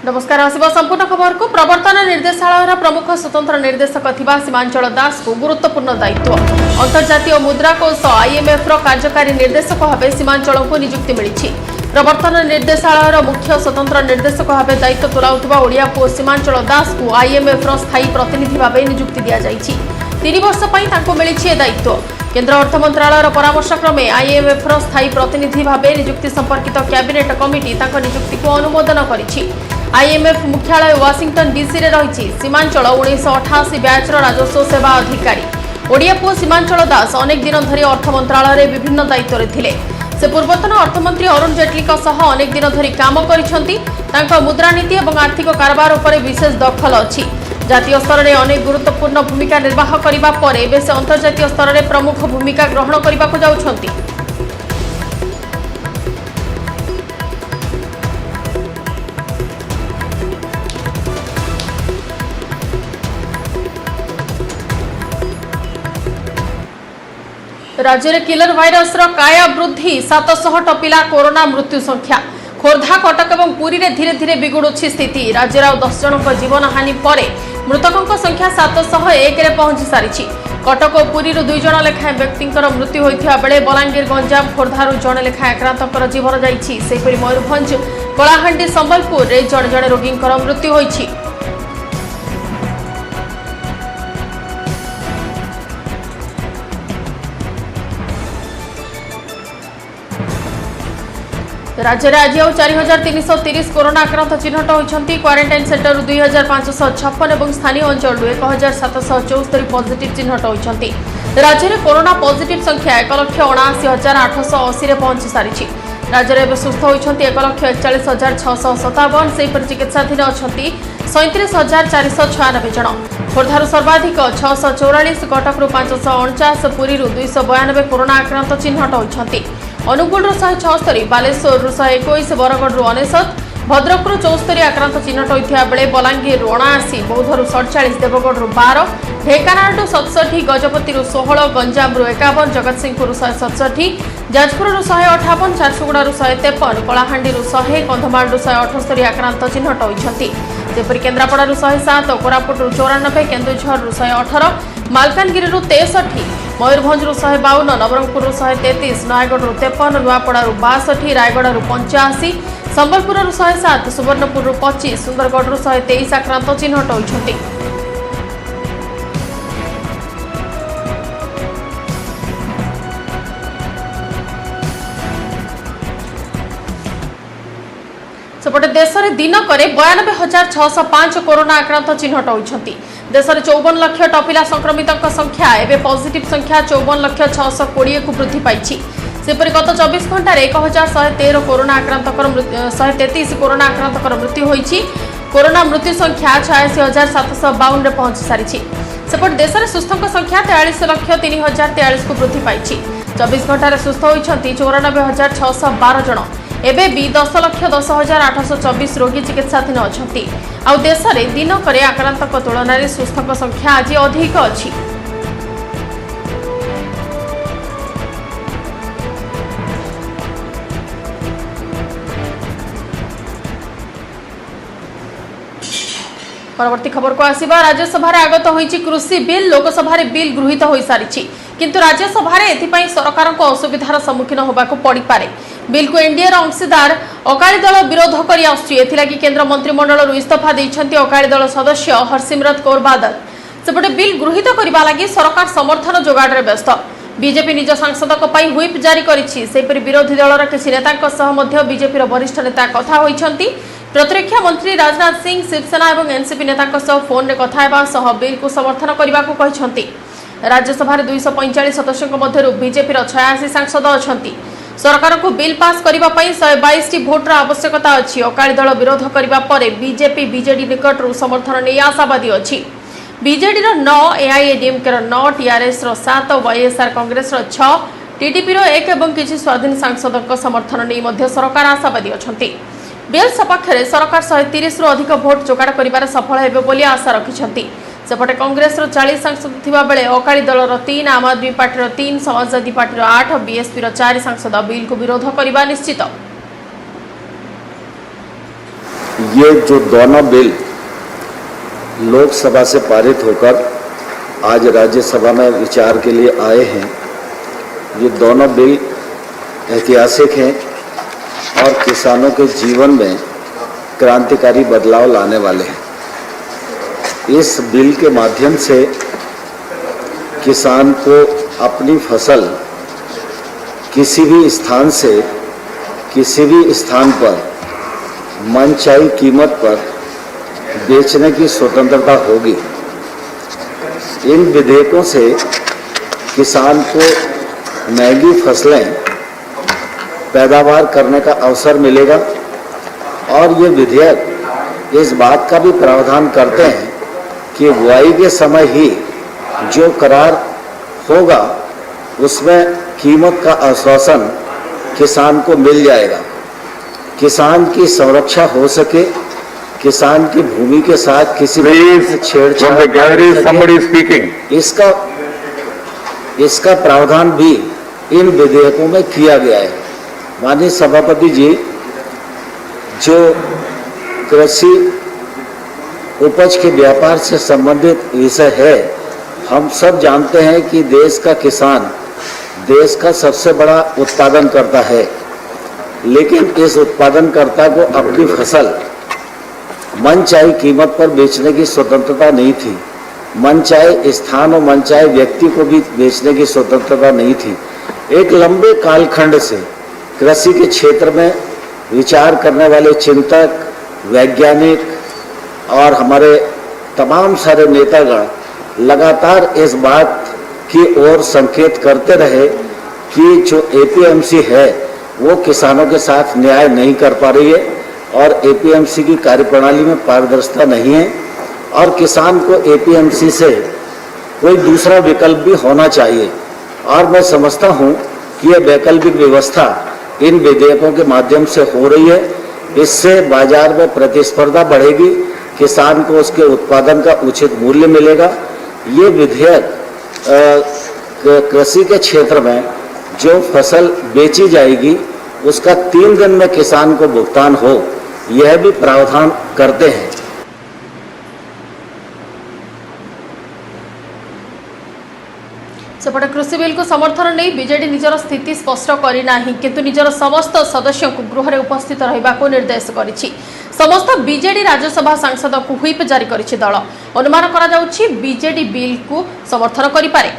नमस्कार आसिबा संपूर्ण खबर को प्रवर्तन निर्देशालय प्रमुख स्वतंत्र निर्देशक थिबा सीमांचल दास को गुरुत्वपूर्ण दायित्व अंतर्जातीय मुद्राकोष आईएमएफ कार्यकारी निर्देशक भाव सीमांचल को नियुक्ति मिली। प्रवर्तन निर्देशालय मुख्य स्वतंत्र निर्देशक भाव दायित्व तुलाउथिबा ओडिया पुओ सीमांचल दास को आईएमएफ स्थायी प्रतिनिधि भाव नियुक्ति दि जाइछि। 3 वर्ष पई तांको मिलिछि दायित्व। केंद्र अर्थ मंत्रालय परामर्श क्रमे आईएमएफ स्थायी प्रतिनिधि भाव नियुक्ति संपर्कित कैबिनेट कमिटी तांको नियुक्ति को अनुमोदन करिछि। आईएमएफ मुख्यालय वाशिंगटन डीसी रे रहिछि। सीमांचल 1988 बैच राजस्व सेवा अधिकारी ओडिया पुओ सीमांचल दास अनेक दिन धरी अर्थ मंत्रालय विभिन्न दायित्व रे थिले। से पूर्वतन अर्थमंत्री अरुण जेटली सह अनेक दिन धरी काम करिसेंती। तांका मुद्रानीति और आर्थिक कारबार उपरे विशेष दखल अछि। जातीय स्तर में अनेक गुरुत्वपूर्ण भूमिका निर्वाह करिबा परे एबे से अंतर्जातीय स्तर में प्रमुख भूमिका ग्रहण करिबा को जाउछंती। राज्य में किलर भाइरस काया वृद्धि 700 टपिला कोरोना मृत्यु संख्या। खोर्धा कटक और पुरी रे धीरे धीरे बिगुड़ुछि स्थिति। राज्य 10 जन जीवन हानि पर मृतकों संख्या 701 रे पहुंची सारी। कटक और पुरी 2 जन लेखाएं व्यक्ति मृत्यु होता बेले बलांगीर गंजाम खोर्धारू जड़े लेखाएं आक्रांत जीवन जाइछि। सेहिपरि मयूरभंज कलाहांडी संबलपुर रे जड़े जड़े रोगी मृत्यु होइछि। राज्य में आज 4330 कोरोना आक्रांत चिन्हट होती। क्वारंटाइन सेंटर 2556 और स्थानीय अंचल 1774 पॉजिटिव चिन्हट होती। राज्य में कोरोना पॉजिटिव संख्या 1,79,880 पहुंची सारी। राज्य में सुस्थ होती 1,41,657। सेहीपरि चिकित्साधीन अच्छा 37,496 जन। खोर्धारू सर्वाधिक 644, कटकू 549, पुरी 292 कोरोना आक्रांत चिन्हट होती। अनुगुल 176, बालेश्वर 121, बरगढ़ 99, भद्रक 74 आक्रांत चिन्हट होता बेले बलांगीर 79, बौद्धर 47, देवगढ़ 12, ढेकानाल 67, गजपति 16, गंजाम 51, जगतसिंहपुर 167, जाजपुर 158, झारसुगुड़ा 153, कलाहांडी 100, कंधमाल 178 आक्रांत चिन्हट होती। सेपरि केन्द्रापड़ा 107, कोरापुट 94, केन्दुझर 118, मालकानगिरी 63, मयूरभंज 152, नवरंगपुर 133, नयगढ़ 53, नुआपड़ा 62, रायगढ़ 85, संबलपुर 107, सुवर्णपुर 25, सुंदरगढ़ 123 आक्रांत चिन्हट होती। सेपटे देश में दिनक 92,605 कोरोना आक्रांत चिन्हट होती। देश में 54 लाख टपिला संक्रमित संख्या एवं पॉजिटिव संख्या 54,620 को वृद्धि पाई। सेपरि गत 24 घंटा 1,113 कोरोना आक्रांत 133 कोरोना आक्रांत मृत्यु होती। कोरोना मृत्यु संख्या 86,752 रे पहुंची सारी। सेपटे देश में सुस्थों संख्या 43,03,043 को वृद्धि पाई। 24 घंटा सुस्थ होती 94,612 जन। एबे भी 10,10,824 रोगी चिकित्साधीन अच्छी। आउ देश में दिनक आक्रांत तुलन में सुस्थों संख्या आज अधिक अच्छी। परवर्ती खबर को आसिबा। राज्यसभा आगत होइछि कृषि बिल। लोकसभा बिल गृहीत हो सारी किंतु राज्यसभा एथिपाई सरकार को असुविधार सम्मुखीन होबाको पड़ी पारे। बिल को एनडीए अंशीदार अकाली दल विरोध कर आसुची। केंद्र मंत्रिमंडल इस्तीफा देइछन्ति अकाली दल सदस्य हरसिमरत कौर बादल। सेपटे बिल गृहीत करबा लागि सरकार समर्थन जोगाड़ रे व्यस्त। बीजेपी निज सांसदक पई व्हिप जारी करिछि। सेपरि विरोधी दलर किछि नेताक सह मध्य बीजेपी वरिष्ठ नेता कथा होइछन्ति। प्रतिरक्षा मंत्री राजनाथ सिंह शिवसेना और एनसीपी नेताक सह फोन रे कथा हेबा सह बिल को समर्थन करबा को कहिछन्ति। राज्यसभा 245 सदस्यों मध्य बीजेपी 86 सांसद अछन्ति। सरकार को बिल पास करने 122 भोटर आवश्यकता अच्छी। अकाली दल विरोध करने पर बीजेपी बीजेडी निकट समर्थन नहीं आशावादी अच्छी। BJD 9, AIADMK 9, TRS 7, YSR Congress 6, TDP 1 और किसी स्वाधीन सांसदों समर्थन नहीं सरकार आशावादी अच्छी। बिल सपक्ष में सरकार 130 अधिक भोट जोगाड़ कर सफल होबे आशा रखिंट। सेपटे कांग्रेस 40 सांसद थिबा बेले अकाली दलर 3, आम आदमी पार्टी 3, समाजवादी पार्टी 8, बीएसपी 4 सांसद बिल को विरोध करने निश्चित। ये जो दोनों बिल लोकसभा से पारित होकर आज राज्यसभा में विचार के लिए आए हैं, ये दोनों बिल ऐतिहासिक हैं और किसानों के जीवन में क्रांतिकारी बदलाव लाने वाले हैं। इस बिल के माध्यम से किसान को अपनी फसल किसी भी स्थान से किसी भी स्थान पर मनचाही कीमत पर बेचने की स्वतंत्रता होगी। इन विधेयकों से किसान को महंगी फसलें पैदावार करने का अवसर मिलेगा और ये विधेयक इस बात का भी प्रावधान करते हैं कि बुआई के समय ही जो करार होगा उसमें कीमत का आश्वासन किसान को मिल जाएगा। किसान की संरक्षा हो सके, किसान की भूमि के साथ किसी छेड़छाड़, इसका प्रावधान भी इन विधेयकों में किया गया है। माननीय सभापति जी, जो कृषि उपज के व्यापार से संबंधित विषय है, हम सब जानते हैं कि देश का किसान देश का सबसे बड़ा उत्पादनकर्ता है, लेकिन इस उत्पादनकर्ता को अपनी फसल मनचाही कीमत पर बेचने की स्वतंत्रता नहीं थी। मनचाहे स्थान और मनचाहे व्यक्ति को भी बेचने की स्वतंत्रता नहीं थी। एक लंबे कालखंड से कृषि के क्षेत्र में विचार करने वाले चिंतक, वैज्ञानिक और हमारे तमाम सारे नेतागण लगातार इस बात की ओर संकेत करते रहे कि जो एपीएमसी है वो किसानों के साथ न्याय नहीं कर पा रही है और एपीएमसी की कार्यप्रणाली में पारदर्शिता नहीं है और किसान को एपीएमसी से कोई दूसरा विकल्प भी होना चाहिए। और मैं समझता हूँ कि यह वैकल्पिक व्यवस्था इन विधेयकों के माध्यम से हो रही है। इससे बाजार में प्रतिस्पर्धा बढ़ेगी, किसान को उसके उत्पादन का उचित मूल्य मिलेगा। ये विधेयक कृषि के क्षेत्र में जो फसल बेची जाएगी उसका 3 दिन में किसान को भुगतान हो, यह भी प्रावधान करते हैं। सेपटे कृषि बिल को समर्थन नहीं बीजेडी निजर स्थिति स्पष्ट करना, किंतु निजर समस्त सदस्यों को गृह में उपस्थित रहा निर्देश करिछि। समस्त बीजेडी राज्यसभा सांसद को व्हिप जारी करिछि दल। अनुमान करा जाउछि बीजेडी बिल को समर्थन करि पारे।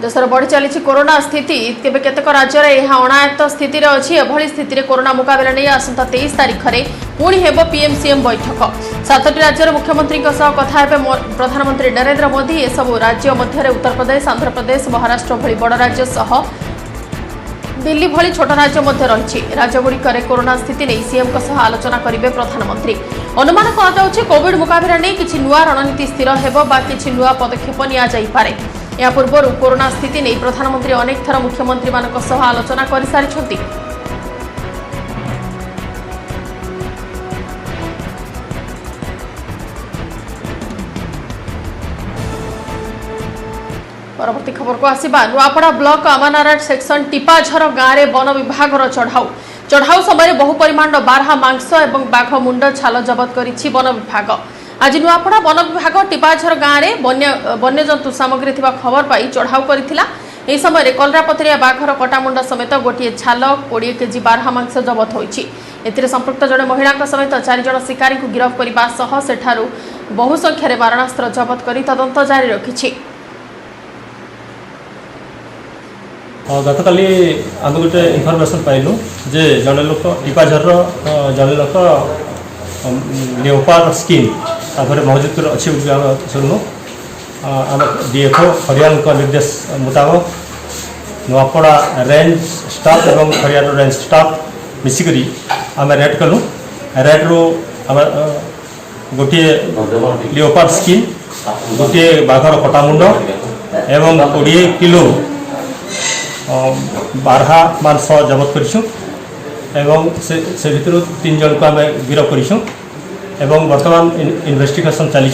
देशर बढ़ी चली कोरोना स्थिति तेज केतक राज्य में यह अणायत्त स्थिति अच्छी। एभली स्थिति कोरोना मुकाबला नहीं आसंता 23 तारीख में पुणी हेब पीएमसीएम बैठक। 7टी राज्यर मुख्यमंत्री कथा हेबे प्रधानमंत्री नरेंद्र मोदी। एसबू राज्य मध्य उत्तर प्रदेश, आंध्र प्रदेश, महाराष्ट्र भली बड़ राज्य सह दिल्ली भली छोट राज्य मध्य रही। राज्यगुड़िक कोरोना स्थिति नहीं सीएम आलोचना करेंगे प्रधानमंत्री। अनुमान करा कोविड मुकाबला नहीं किसी नुआ रणनीति स्थिर हेब बा किसी नुआ पदक्षेप निया जाई पारे। या पूर्व कोरोना स्थिति नहीं प्रधानमंत्री अनेक थर मुख्यमंत्री मानक सह आलोचना कर सारी। परवर्ती खबर को आसिबा। नुआपड़ा ब्लॉक अमानाराट सेक्शन टिपाझर गाँव में वन विभाग चढ़ाऊ समय बहु परिमाण बारहा मांस और बाघ मुंड छाल जबत करिछि वन विभाग। आज नुआपड़ा वन विभाग टिपाझर गाँव में वन्यजंतु सामग्री थिबा खबर पाई चढ़ाऊ करथिला। एही समय कलरापतरिया बाघर कटामुंड समेत गोटे छाल 20 केजी बारहा मांस जबत होइछि। एथिरे संपृक्त जड़े महिला समेत 4 जण शिकारी को गिरफ्त करने सह सेठारु बहु संख्यारे मारणास्त्र जबत कर तदंत जारी रखिछि। गतकाली आम गोटे इनफर्मेशन पाइलु जे जड़े लोक टिपाझर जड़े लोक लेओपार्ड स्किन तापर मौजूद अच्छी आम शुणु। आम डीएफओ हरियाणा का निर्देश मुताबक नुआपड़ा रेंज स्टाफ और हरियाणा रेंज स्टाफ मिसिकरी आम रेड कलु। रेड रू आम गोटे लेओपार्ड स्किन, गोटे बाघर कटामुंड एवं 20 किलो बारहा मांस जबत करूँ। से भितर 3 जन को आम गिरफ करूँ। वर्तमान इन्वेस्टिगेशन चली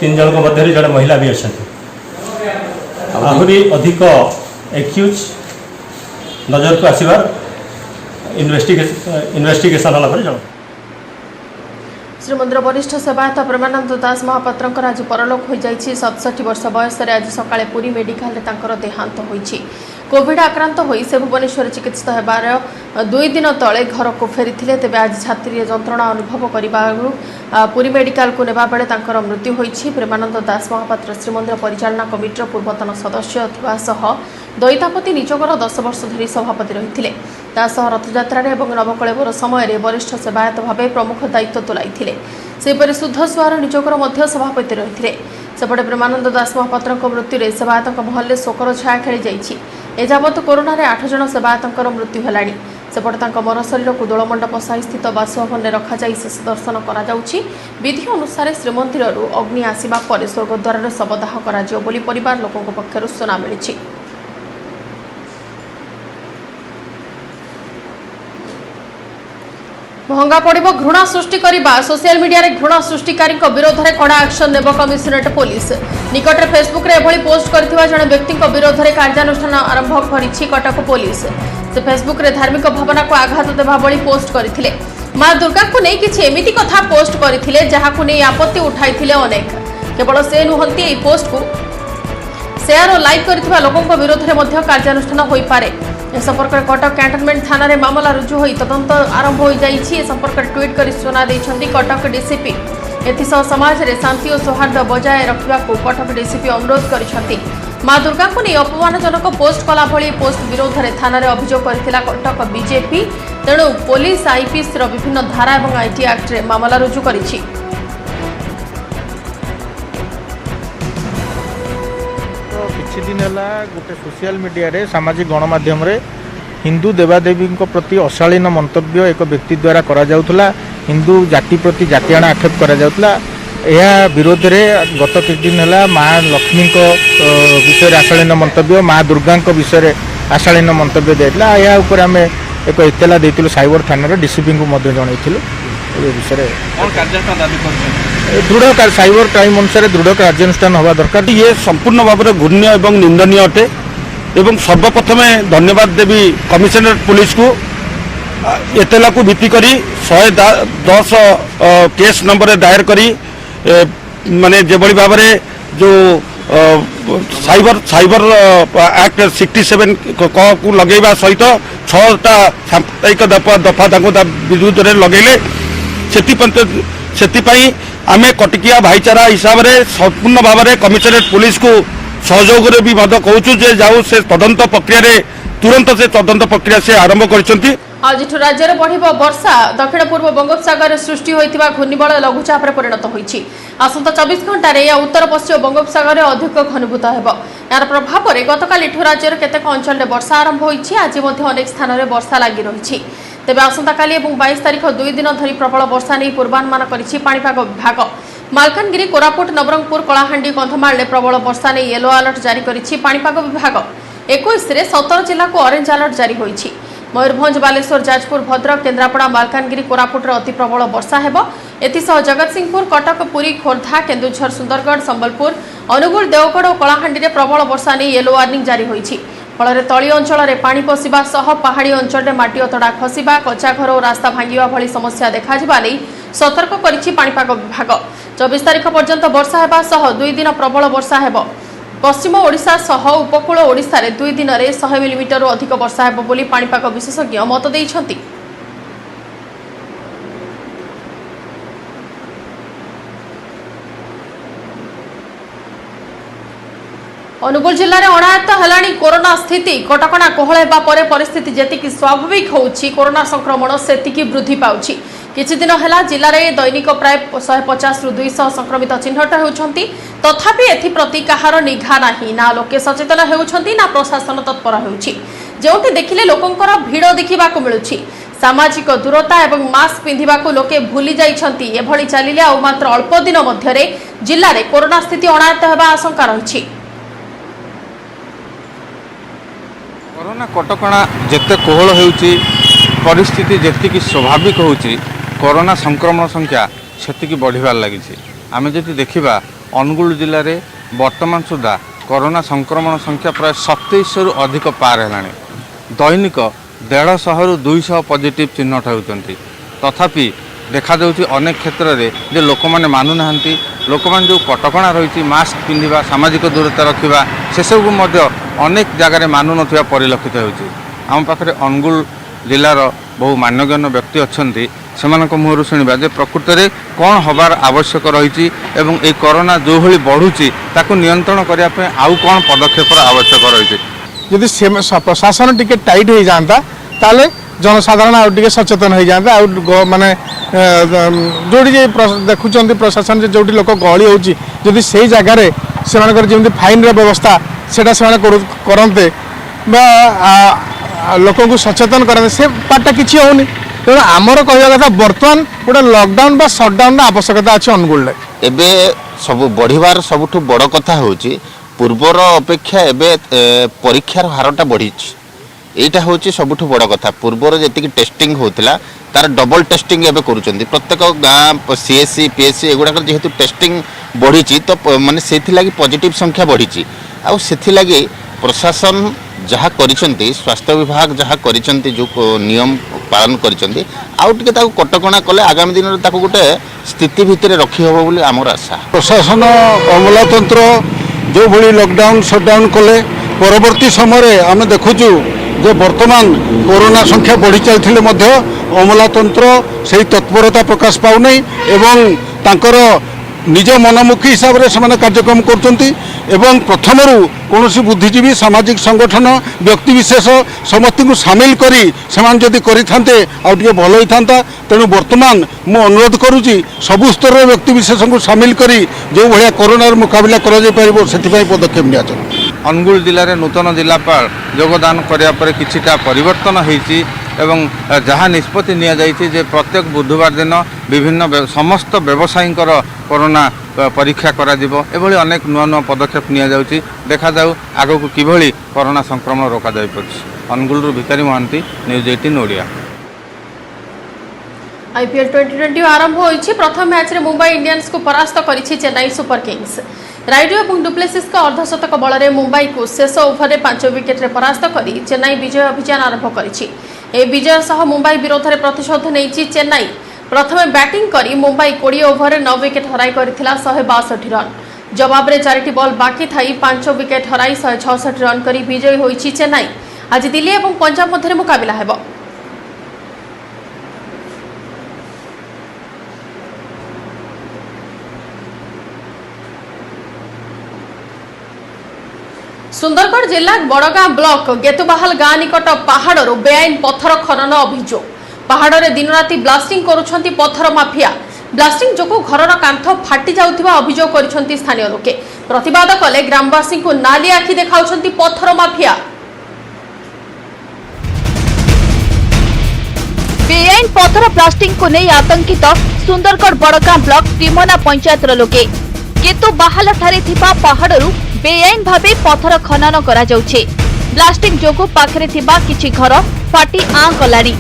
3 जन मध्य जड़े महिला भी अच्छा। आहरी अधिक एक्यूज नजर को आसबार इन्वेस्टिगेशन होला पर जण श्रीमंदिर वरिष्ठ सेवायत प्रेमानंद दास महापात्र आज परलोक हो जाइछि 67 वर्ष बयस आज सकाळे पुरी मेडिकल देहांत होइछि कोविड आक्रांत होई से भुवनेश्वर चिकित्सित हेबार 2 दिन तले घर को फेरी तेज आज छाती जंत्रणा अनुभव करबारु पुरी मेडिकल को नेबा बेले तांकर मृत्यु होइछि प्रेमानंद दास महापात्र श्रीमंदिर परिचालना कमिटीर पूर्वतन सदस्य थिबा सह दैतापति निजोगर 10 वर्ष धरी सभापति रहिथिले तासह रथयात्रा एवं नवकलेवर समय वरिष्ठ सेवायत भाव प्रमुख दायित्व तुलाइथिले सेपरि शुद्ध सुहार निजोगर मध्य सभापति रहिथिले सेपटे प्रेमानंद दास महापात्र मृत्यु सेवायत महल शोकर छाया खेली जाइछि एजावत कोरोना 8 जन सेवायत मृत्यु हेलाणी सेपटे मर शरीर को दोलमंडप साई स्थित बासभवन में रखाई शेष दर्शन कराଯାଉଛି विधि अनुसार श्रीमंदिर अग्नि आसवा पर स्वर्गद्वार शवदाह कराଯିବ ବୋଲି परिवार लोकों पक्षर सूचना मिली। महंगा पड़िबो घृणा सृष्टि करबा सोशल मीडिया रे घृणा सृष्टिकारी विरोध में कड़ा एक्शन नेब कमिशनरेट पुलिस निकट में फेसबुक रे एभली पोस्ट करथिबा जने व्यक्ति विरोध में कार्यानुष्ठान आरंभ करिछि कटक पुलिस से फेसबुक रे धार्मिक भावना को आघात देबा भली पोस्ट करथिले मां दुर्गा को नहीं किछि एमिति कथा पोस्ट करथिले जहा को नहीं आपत्ति उठाइथिले अनेक केवल से नुहंती ए पोस्ट को शेयर और लाइक करथिबा लोकंक विरोध में मध्य कार्यानुष्ठान होई पारे ए संपर्क में कटक कैंटनमेंट थाना रे मामला रुजु होई तदंत आरंभ हो जाइछि ए संपर्क में ट्वीट कर सूचना दैछन्ती कटक डीसीपी एथिसह समाज रे शांति और सौहार्द बजाय रखिबा को कटक डीसीपी अनुरोध करिसन्ती मां दुर्गा को नहीं अपमानजनक पोस्ट कला भली पोस्ट विरोध में थाना रे अभियोग करथिला कटक बीजेपी तेणु पुलिस आईपीसी रो विभिन्न धारा और आईटी एक्ट रे मामला रुजु करिछि। किछि दिन है गोटे सोशल मीडिया रे सामाजिक गणमाध्यम रे हिंदू देवादेवी प्रति अशालीन मंतव्य एक व्यक्ति द्वारा करा जाउथला हिंदू जाति प्रति जातियाना आक्षेप करा जाउथला यह विरोध में गत किछ दिन है माँ लक्ष्मी विषय आशालीन मंतव्य माँ दुर्गा विषय आशालीन मंतव्य देता यह उपर आम एक इतला देलु साइबर थाना डीसीपी को जनइलु विषय दृढ़ साइबर क्राइम अनुसार दृढ़ कार्यानुष्ठान हवा दरकार। ये संपूर्ण भाव में घृण्य और निंदनीय अटे एवं सर्वप्रथम धन्यवाद देवी कमिशनरेट पुलिस को एतला को भित्ति करी 110 केस नंबर दायर करी माने जेभली भाव में जो साइबर एक्ट 67 को लगेवा सहित 6टा साप्ताहिक दफा विरुद्ध में लगेले से आमे कटिकिया भाईचारा हिसाब से संपूर्ण भाव में कमिशनरेट पुलिस को सहयोग भी कहूँ जे जाऊ से तदंत प्रक्रिया तुरंत से तदंत प्रक्रिया से आरंभ कर आज राज्य में बढ़ वर्षा दक्षिण पूर्व बंगोपसागर सृष्टि होता घूर्णिबल लघुचाप परिणत होती आसंता 24 घंटे या उत्तर पश्चिम बंगोपसागर अधिक घनीभूत हो यार प्रभाव में गतकाली राज्यर केतेक अंचल में वर्षा आरंभ होती आज अनेक स्थान में वर्षा लगी रही तेज आसंता काली 22 तारीख 2 दिन धरी प्रबल वर्षा नहीं पूर्वानुमान करिछि पाणीपाग विभाग मालकानगिरी कोरापुट नवरंगपुर कलाहांडी कंधमाल में प्रबल वर्षा नहीं येलो अलर्ट जारी करिछि पाणीपाग विभाग 21 रे 17 जिला को ऑरेंज अलर्ट जारी होइछि मयूरभंज बालेश्वर जाजपुर भद्रक केन्द्रापड़ा मालकानगिरी कोरापुट अति प्रबल वर्षा हेब एथिसह जगतसिंहपुर कटक पुरी खोर्धा केन्दुझर सुंदरगढ़ संबलपुर अनुगुल देवगढ़ और कलाहांडी में प्रबल वर्षा नहीं येलो वार्निंग जारी होइछि फल तली अंचल में पानी पशिबा सह पहाड़ी अंचल में माटी अतड़ा खसिबा कच्चा घर और रास्ता भांगिबा भली समस्या देखा नहीं सतर्क करिछि पाणीपाग विभाग 24 तारीख पर्यंत वर्षा हेबा सह 2 दिन प्रबल वर्षा हेब पश्चिम ओडिशा सह उपकूल ओडिशा रे 2 दिन में 100 मिलीमीटर अधिक वर्षा हेब बोली पाणीपाग विशेषज्ञ मत देइछन्ति। अनुगुल जिले में अणायत्त हेलाणी कोरोना स्थिति कटकणा कोहल हेबा परे परिस्थिति जेतिकी स्वाभाविक होउछि कोरोना संक्रमण सेतिकी वृद्धि पाउछि किछि दिन हेला जिले में दैनिक प्राय 150 रु 200 संक्रमित चिन्हट होउछन्ति तथापि एथिप्रति कहार निघा नाही ना लोके सचेतन होउछन्ति ना प्रशासन तत्पर होउछि जेउठी देखिले लोकंकर भीड़ देखिबाकू मिलुछि सामाजिक दूरता एवं मास्क पिंधिबाकू लोके भूली जाइछन्ति एभली चलिले आ मात्र अल्प दिन मध्यरे जिल्ला रे कोरोना स्थिति अणायत्त हेबा आशंका रहिछि। कोरोना कटकणा जिते कोहल होउछि परिस्थिति जेतिकी स्वाभाविक होउछि कोरोना संक्रमण संख्या सेतिकी बढ़िबार लागिछि आमे जति देखिबा अनुगुल जिले में वर्तमान सुधा कोरोना संक्रमण संख्या प्राय 2700 रु अधिक पार है। दैनिक 150 रु 200 पॉजिटिव चिन्हट होती। तथापि देखा जाउछि अनेक क्षेत्र में जे लोक मैंने मानु ना लोक मैंने जो कटकणा रही मास्क पिंधा सामाजिक दूरता रखा से सब अनेक जगार मानु नथिबा परिलक्षित होछि। आम पाखे अनुगुल जिलार बहु मान्यगण्य व्यक्ति अच्छा से मुहर शुणा जे प्रकृत में कौन हबार आवश्यक रही एवं ये कोरोना जो भली बढ़ुची ताकू नियंत्रण करने आउ कौन पदक्षेप आवश्यक रही। यदि प्रशासन टिके टाइट हो जाता ताले जनसाधारण आउ टिके सचेतन हो जाता माने जोड़ी देखुं प्रशासन जो लोक गहली होती से जगार से फाइन व्यवस्था से करते लोक को सचेतन करते से पार्टा किसी होनी। तेणु आमर कहवा कथा बर्तमान गोटे लॉकडाउन बा सटडाउन आवश्यकता अच्छे अनुगुल एबे सब बढ़िबार सबुठु बड़ कथा होची पूर्वर अपेक्षा एबे परीक्षार हारटा बढ़ी एटा होची सबुठु बड़ कथा। पूर्वर जेतिक टेस्टिंग होतिला तार डबल टेस्टिंग एबे करूचंदी प्रत्येक गाँ सीएससी पीएससी एगुड़ाक जेहेतु टेस्टिंग बढ़ी तो माने सेथि लागी पॉजिटिव संख्या बढ़ी आउ सेथि लागी प्रशासन जहाँ करिसेंती स्वास्थ्य विभाग जहाँ करिसेंती जो नियम पालन करिसेंती आउ टिके ताकू कटकणा कले आगामी दिन में ताकू गोटे स्थिति भितर रखी हबो बोली आमर आशा। प्रशासन अमलातंत्र जो भली लॉकडाउन शटडाउन कले परवर्ती समय आम देखुचु जे वर्तमान कोरोना संख्या बढ़ी चलथिले मध्य अमलातंत्र से तत्परता प्रकाश पाउनै एवं तांकर निज मनमुखी हिसाब से कार्यक्रम करछंती एवं प्रथमरु कौन बुद्धिजीवी सामाजिक संगठन व्यक्तिविशेष समस्त को सामिल करी सेमान जदि करिथान्ते आउ टिके भल होइथान्ता। तेणु वर्तमान मु अनुरोध करुची सबु स्तर व्यक्तिविशेष को सामिल करी जो भाया कोरोना मुकाबला करा जाय परिबो सेथिपई पदक्षेप नियाछ। अनुगुल जिले में नूतन जिलापाल योगदान कराया किछिटा परिवर्तन होइछि एवं जहाँ निष्पत्ति निया जाइछि जे प्रत्येक बुधवार दिन विभिन्न समस्त व्यवसायींकर कोरोना परीक्षा करा जिवो एभली अनेक नुआ नुआ पदक्षेप निया जाउछि। देखा जाऊ आगो को किभली कोरोना संक्रमण रोका जाय परछि। अनुगुल भिकारी महांती न्यूज 18 ओडिया। आईपीएल 2020 आरंभ होइछि। प्रथम मैच रे मुंबई इंडियंस को परास्त करिछि चेन्नई सुपर किंग्स। राइडू और डुप्लेसिस का अर्धशतक बल में मुंबई को शेष ओभर में 5 विकेट रे परास्त करी चेन्नई विजय अभियान आरंभ करिछि। ए विजय सह मुंबई विरोध में प्रतिशोध नहीं चेन्नई प्रथम बैटिंग करी मुंबई 20 ओभर में 9 विकेट हराई करथिला 162 रन। जवाब रे 4टी बॉल बाकी थाई 5 विकेट हराई 166 रन करी विजयी होइछि चेन्नई। आज दिल्ली और पंजाब मध्य मुकाबला हेबो। सुंदरगढ़ जिला बड़गां ब्लॉक गेतुबाहाल गाँ निकट पहाड़ बेआईन पत्थर खनन अभियोग। पहाड़ में दिन राति ब्लास्टिंग करुछंती पत्थर माफिया। ब्लास्टिंग जोगु घरर कांथ फाटी जाउथिबा अभियोग करिछंती स्थानीय लोके। प्रतिवाद कले ग्रामवासी को नाली आखि देखाउछंती पत्थर माफिया। बेआईन पत्थर ब्लास्टिंग को नहीं आतंकित सुंदरगढ़ बड़गां ब्लॉक टिमना पंचायतर लोके। गेतुबाहाल ठारे थिबा पहाड़रू बेआईन भावे पत्थर खनन करा जाउछे। ब्लास्टिंग जोगु पाखरे थिबा किछि घर फाटी आं कलानी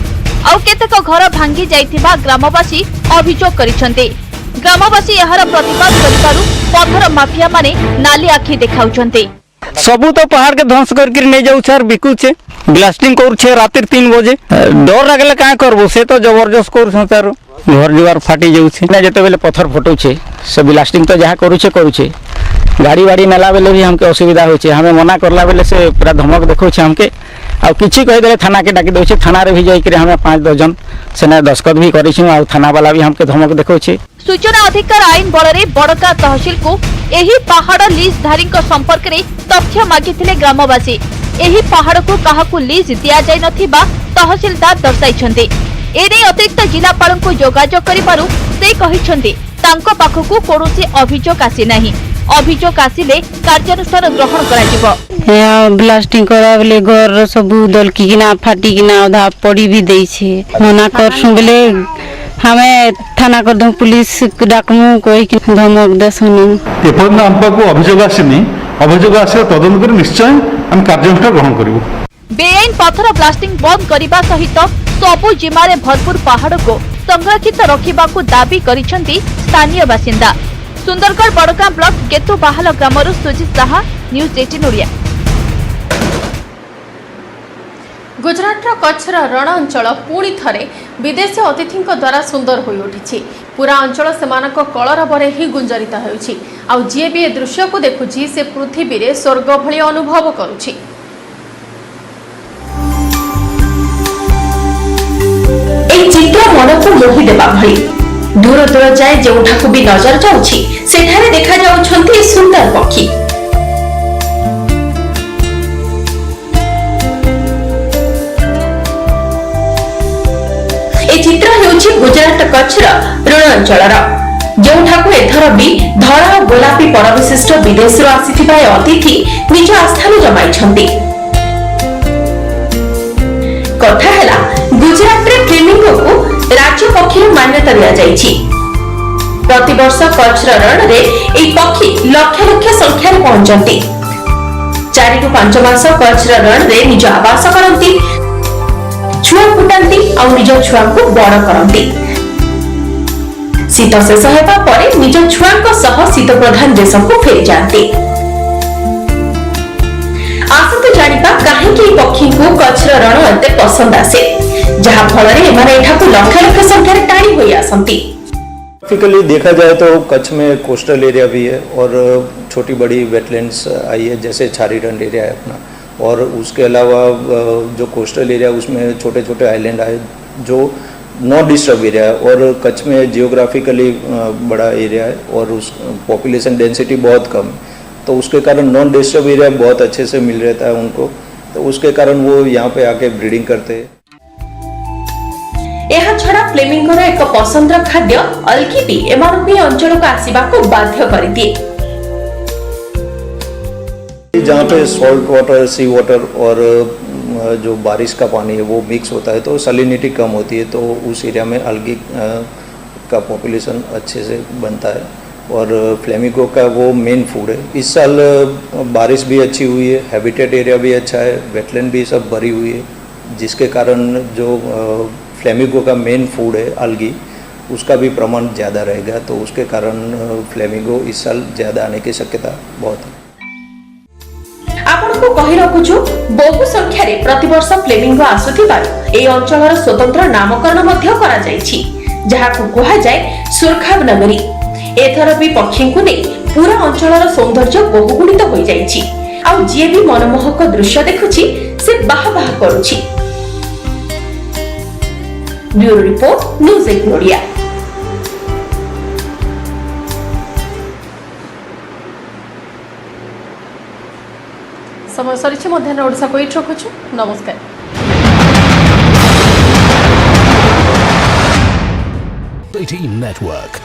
आउ केतेक घर भांगी जाइथिबा ग्रामवासी अभियोग करिसंते। ग्रामवासी एहार प्रतिवाद करिबारु पत्थर माफिया माने नाली आखि देखाउछंते। सबू तो पहाड़ के ध्वंस करके नहीं जाऊ सर बिकुचे ब्लास्टिंग करुछे रात 3 बजे डर लागले का करबो से तो जबरदस्त करू सर घर दुआर फाटी जाउछे ना जते बेले पत्थर फटौछे से ब्लास्टिंग तो जहा करुछे गाड़ी वाड़ी नेला बेले भी हमके असुविधा होछे। हमें मना करला बेले से पूरा धमक देखौछे हमके आ किछि कहि देले थाना के डाकी दउछे। थाना रे भी जाई के हमें 5-10 जन सेना दस्खत भी करिछु आ थाना वाला भी हमके धमक देखौछे। सूचना अधिकार आईन बल बड़का तहसील को एही पहाड़ लीज धारी संपर्क में तथ्य मागिथिले ग्रामवासी। एही पहाड़ को काहाकू लीज दिया जाय नथिबा तहसीलदार दर्शाइछन्ते। एने अतिरिक्त जिलापाल को जोगाजोग करिबारु से कहिछन्ते तांको पाखकू कोनोसी अभियोग आसी नाही। अभियोग आसिले कार्यानुष्ठान ग्रहण कराजिबो। ब्लास्टिंग करा बेले घर सब दलकी किना फाटी किना आधा पड़ी भी देई छे मना करसु बेले हमें थाना कर दम पुलिस डाकमु कोई कि धमक देसनु एपन हमको अभियोग आसीनी अभियोग आसे तदंत कर निश्चय हम कार्यानुष्ठान ग्रहण करिवो। बेआईन पत्थर ब्लास्टिंग बंद करने सहित सबु जिम्मारे भरपूर पहाड़ को संरक्षित रखा दाबी करिसेंती स्थानीय बासिंदा। सुंदरगढ़ बड़गां ब्लॉक गेतुबाहाल ग्रामर सुजित साहा, न्यूज 18 ओडिया। गुजरातर कच्छर रण अंचल पुणी थरे विदेशी अतिथि द्वारा सुंदर हो उठी। पूरा अंचल सेमानक कलरवरे ही गुंजरित होउछि। आउ जी भी ए दृश्य को देखुछि से पृथ्वी रे स्वर्ग भली अनुभव करुछि। ए चित्र मन को मोहि देबा भली दूर दूर जाए जोठाकू भी नजर जाउछि सेठारे देखा जाउछन्ति सुंदर पक्षी। ए चित्र हेउछि गुजरात कच्छर रण अंचलर जोठाकू एथर भी धड़ा और गोलापी परविशिष्ट विदेश आसीथिबा अतिथि निज आस्थान जमाइछन्ति। कथा हैला गुजरात रे फ्लेमिंगो को राज्य पक्षी मान्यता दिया जाइछि। प्रतिवर्ष कच्छर रण रे एई पक्षी लक्ष लक्ष संख्या रे पहुंचंती। 4 रु 5 मास कच्छर रण रे निज आवास करंती, छुआ फुटांती और निज छुआ को बड़ करंती। शीत शेष हेबा परे निज छुआंक सह शीत प्रधान देश को फेरी जाती। आसतु जानिबा काहे कि पक्षी को कच्छर रण एते पसंद आसे, जहां फल रे एमाने एठाकु लक्ष लक्ष संख्या रे टाणी होई आसंती। टिपिकली देखा जाए तो कच्छ में कोस्टल एरिया भी है और छोटी बड़ी वेटलैंड्स आई है, जैसे छारीडंड एरिया है अपना, और उसके अलावा जो कोस्टल एरिया उसमें छोटे छोटे आइलैंड आए जो नॉन डिस्टर्ब एरिया है। और कच्छ में जियोग्राफिकली बड़ा एरिया है और उस पॉपुलेशन डेंसिटी बहुत कम है, तो उसके कारण नॉन डिस्टर्ब एरिया बहुत अच्छे से मिल रहता है उनको, तो उसके कारण वो यहाँ पे आके ब्रीडिंग करते हैं। यह छड़ा फ्लेमिंगोर एक पसंदर खाद्य अलगी भी एमानकु अंचल को आसीबा को बाध्य कर दिए। जहाँ पे सॉल्ट वाटर, सी वाटर और जो बारिश का पानी है वो मिक्स होता है तो सलिनिटी कम होती है, तो उस एरिया में अलगी का पॉपुलेशन अच्छे से बनता है और फ्लेमिंगो का वो मेन फूड है। इस साल बारिश भी अच्छी हुई है, हैबिटेट एरिया भी अच्छा है, वेटलैंड भी सब भरी हुई है, जिसके कारण जो फ्लेमिंगो का मेन फूड है अलगी, उसका भी प्रमाण ज़्यादा रहेगा, तो उसके कारण फ्लेमिंगो इस साल ज़्यादा आने की शक्यता बहुत है। आपनको कहि रखुछु बहु संख्या रे प्रतिवर्ष फ्लेमिंगो आसुथिबार ए अंचलर स्वतंत्र नामकरण मध्य करा जायछि, जहा को कहा जाय सुरखाब नगरी। एथर भी पक्षी को नै पूरा अंचलर सौंदर्य बहुगुणित होई जायछि, आ जे भी मनमोहक दृश्य देखुछि से बाह बाह करूछि। Bureau report news 18 Odia. समय सरी मध्याह्न ओडिशा को एट रखुछु। नमस्कार। नेटवर्क।